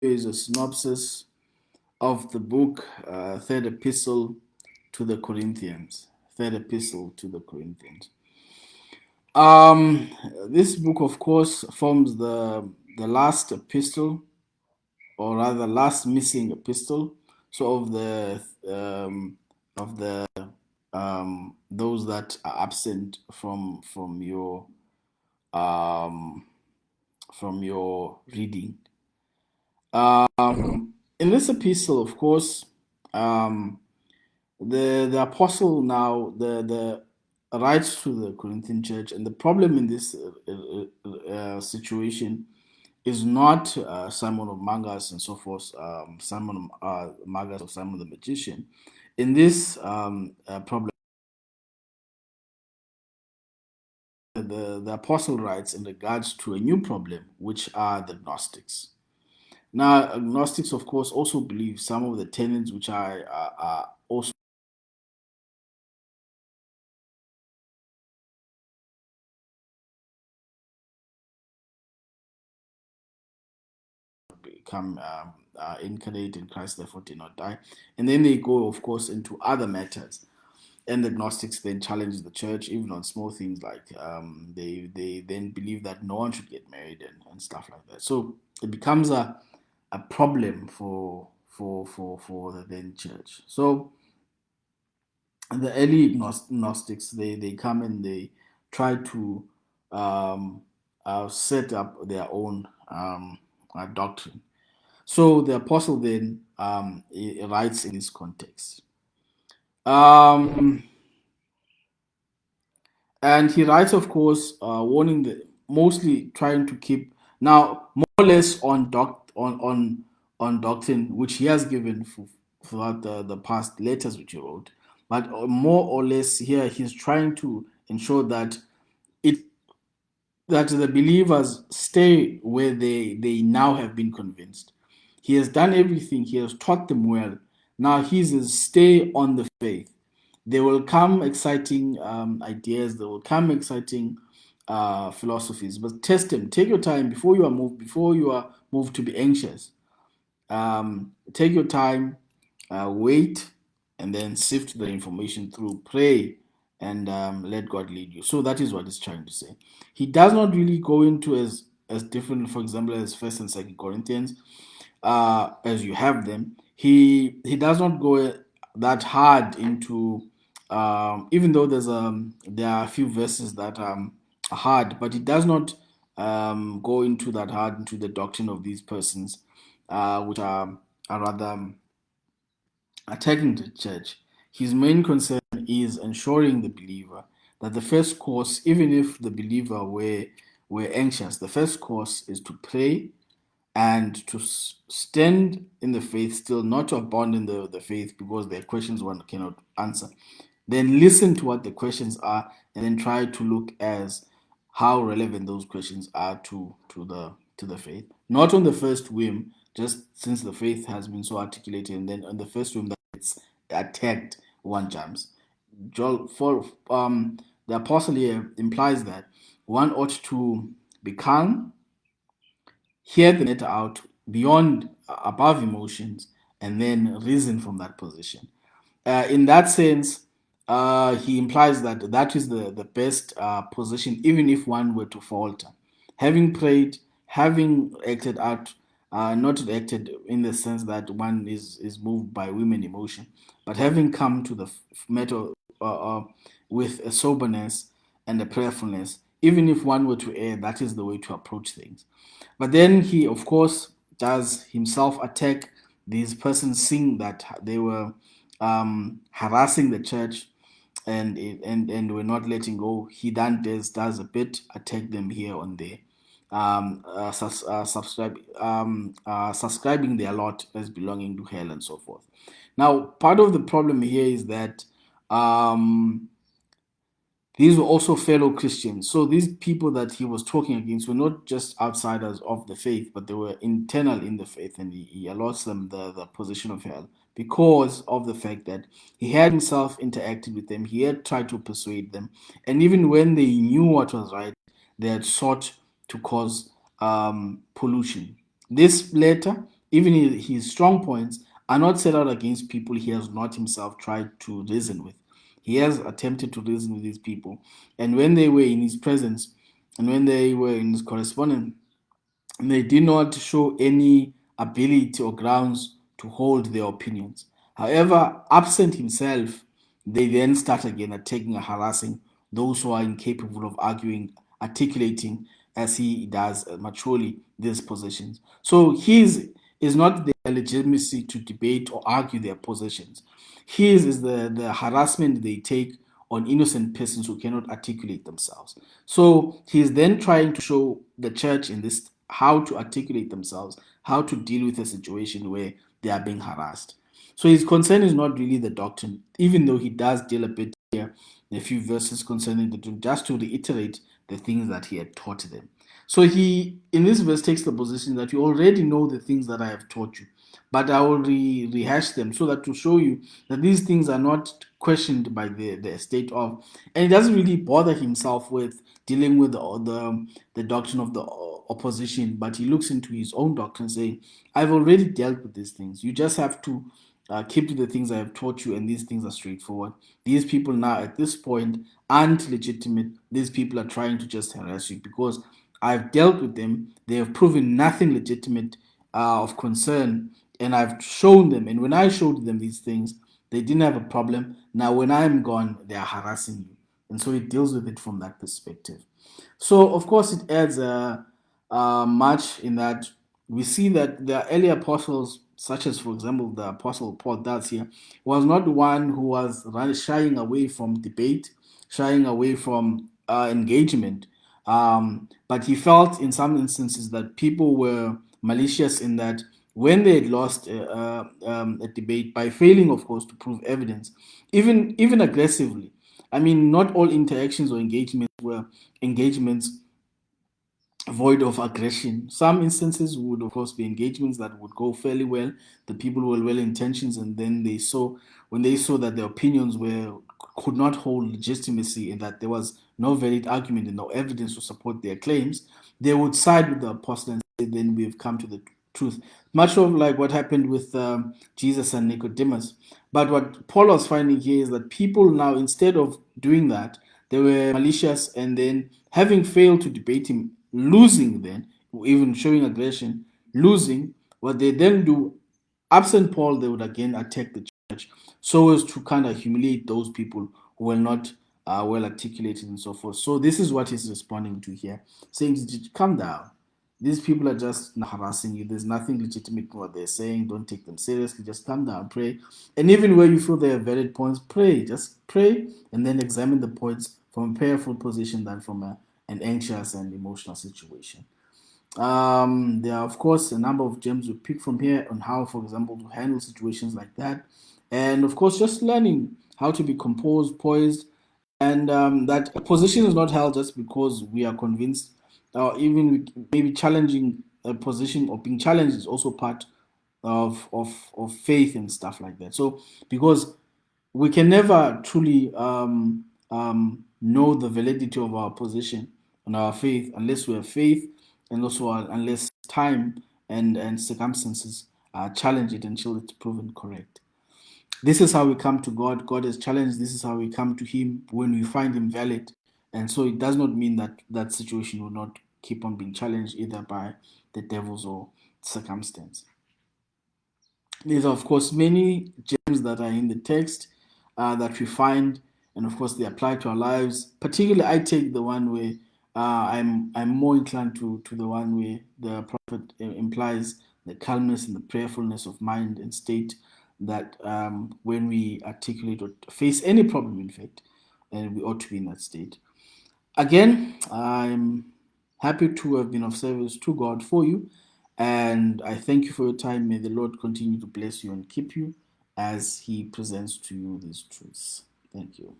is a synopsis of the book, third epistle to the Corinthians. Third epistle to the Corinthians. Um, this book, of course, forms the last epistle, or rather, last missing epistle. So of the those that are absent um, from your reading. In this epistle, of course, um, the apostle now the writes to the Corinthian church, and the problem in this situation is not Simon of Magus and so forth, Simon Magus or Simon the magician. In this problem, the apostle writes in regards to a new problem, which are the Gnostics. Now, agnostics, of course, also believe some of the tenets which are also become incarnate in Christ, therefore did not die. And then they go, of course, into other matters. And the Gnostics then challenge the church, even on small things like they then believe that no one should get married and stuff like that. So it becomes a problem for the then church. So the early Gnostics, they come and they try to um, set up their own doctrine. So the apostle then he writes in this context. Um, and he writes, of course, warning the mostly trying to keep now more or less on doctrine which he has given throughout the past letters which he wrote, but more or less here he's trying to ensure that it that the believers stay where they now have been convinced. He has done everything, he has taught them well. Now he says, stay on the faith. There will come exciting ideas, there will come exciting philosophies, but test them. Take your time before you are moved to be anxious. Take your time, wait, and then sift the information through. Pray and let God lead you. So that is what he's trying to say. He does not really go into as different, for example, as First and Second Corinthians, as you have them. He does not go that hard into, even though there are a few verses that are hard, but he does not go into that hard into the doctrine of these persons, which are rather attacking the church. His main concern is ensuring the believer that the first course, even if the believer were anxious, the first course is to pray and to stand in the faith, still not to abandon the faith because there are questions one cannot answer. Then listen to what the questions are, and then try to look as how relevant those questions are to the faith. Not on the first whim, just since the faith has been so articulated, and then on the first whim that it's attacked, one jumps. For the apostle here implies that one ought to be calm, hear the matter out beyond above emotions, and then reason from that position. In that sense, he implies that that is the best position, even if one were to falter. Having prayed, having acted out, not acted in the sense that one is moved by women emotion, but having come to the matter uh, uh, with a soberness and a prayerfulness, even if one were to err, that is the way to approach things. But then he, of course, does himself attack these persons, seeing that they were harassing the church and were not letting go. He then does a bit attack them here on there, subscribing their lot as belonging to hell and so forth. Now, part of the problem here is that um, these were also fellow Christians. So these people that he was talking against were not just outsiders of the faith, but they were internal in the faith, and he allots them the position of hell because of the fact that he had himself interacted with them, he had tried to persuade them, and even when they knew what was right, they had sought to cause pollution. This letter even his strong points are not set out against people he has not himself tried to reason with. He has attempted to reason with these people, and when they were in his presence and when they were in his correspondence, they did not show any ability or grounds to hold their opinions. However, absent himself, they then start again attacking and harassing those who are incapable of arguing, articulating as he does maturely these positions. So his is not the legitimacy to debate or argue their positions. His is the harassment they take on innocent persons who cannot articulate themselves. So he's then trying to show the church in this how to articulate themselves, how to deal with a situation where they are being harassed. So his concern is not really the doctrine, even though he does deal a bit here in a few verses concerning the doctrine, just to reiterate the things that he had taught them. So he, in this verse, takes the position that you already know the things that I have taught you, but I will rehash them so that to show you that these things are not questioned by the state of, and he doesn't really bother himself with dealing with the doctrine of the opposition, but he looks into his own doctrine, saying, "I've already dealt with these things. You just have to keep to the things I have taught you, and these things are straightforward. These people now at this point aren't legitimate. These people are trying to just harass you because I've dealt with them. They have proven nothing legitimate of concern, and I've shown them. And when I showed them these things, they didn't have a problem. Now, when I'm gone, they are harassing you." And so it deals with it from that perspective. So, of course, it adds much in that we see that the early apostles, such as, for example, the apostle Paul does here, was not one who was shying away from debate, shying away from engagement. But he felt in some instances that people were malicious in that when they had lost a debate by failing, of course, to prove evidence, even aggressively. I mean, not all interactions or engagements were engagements void of aggression. Some instances would, of course, be engagements that would go fairly well. The people were well intentions, and then when they saw that their opinions were could not hold legitimacy and that there was no valid argument and no evidence to support their claims, they would side with the apostle and say, "Then we have come to the truth." Much of like what happened with Jesus and Nicodemus. But what Paul was finding here is that people now, instead of doing that, they were malicious, and then having failed to debate him, losing then, even showing aggression, losing, what they then do, absent Paul, they would again attack the church so as to kind of humiliate those people who were not well articulated and so forth. So this is what he's responding to here, saying, "Calm down. These people are just harassing you. There's nothing legitimate in what they're saying. Don't take them seriously. Just calm down, pray. And even where you feel there are valid points, pray. Just pray and then examine the points from a prayerful position than from an anxious and emotional situation." There are, of course, a number of gems we pick from here on how, for example, to handle situations like that. And, of course, just learning how to be composed, poised, and that a position is not held just because we are convinced, or even maybe challenging a position or being challenged is also part of faith and stuff like that. So, because we can never truly know the validity of our position and our faith unless we have faith, and also unless time and circumstances challenge it until it's proven correct. This is how we come to God. God is challenged. This is how we come to Him when we find Him valid. And so it does not mean that that situation will not keep on being challenged either by the devils or circumstance. These are, of course, many gems that are in the text that we find, and of course, they apply to our lives. Particularly, I take the one where I'm more inclined to the one where the prophet implies the calmness and the prayerfulness of mind and state that when we articulate or face any problem, in fact, and we ought to be in that state. Again, I'm happy to have been of service to God for you, and I thank you for your time. May the Lord continue to bless you and keep you as He presents to you these truths. Thank you.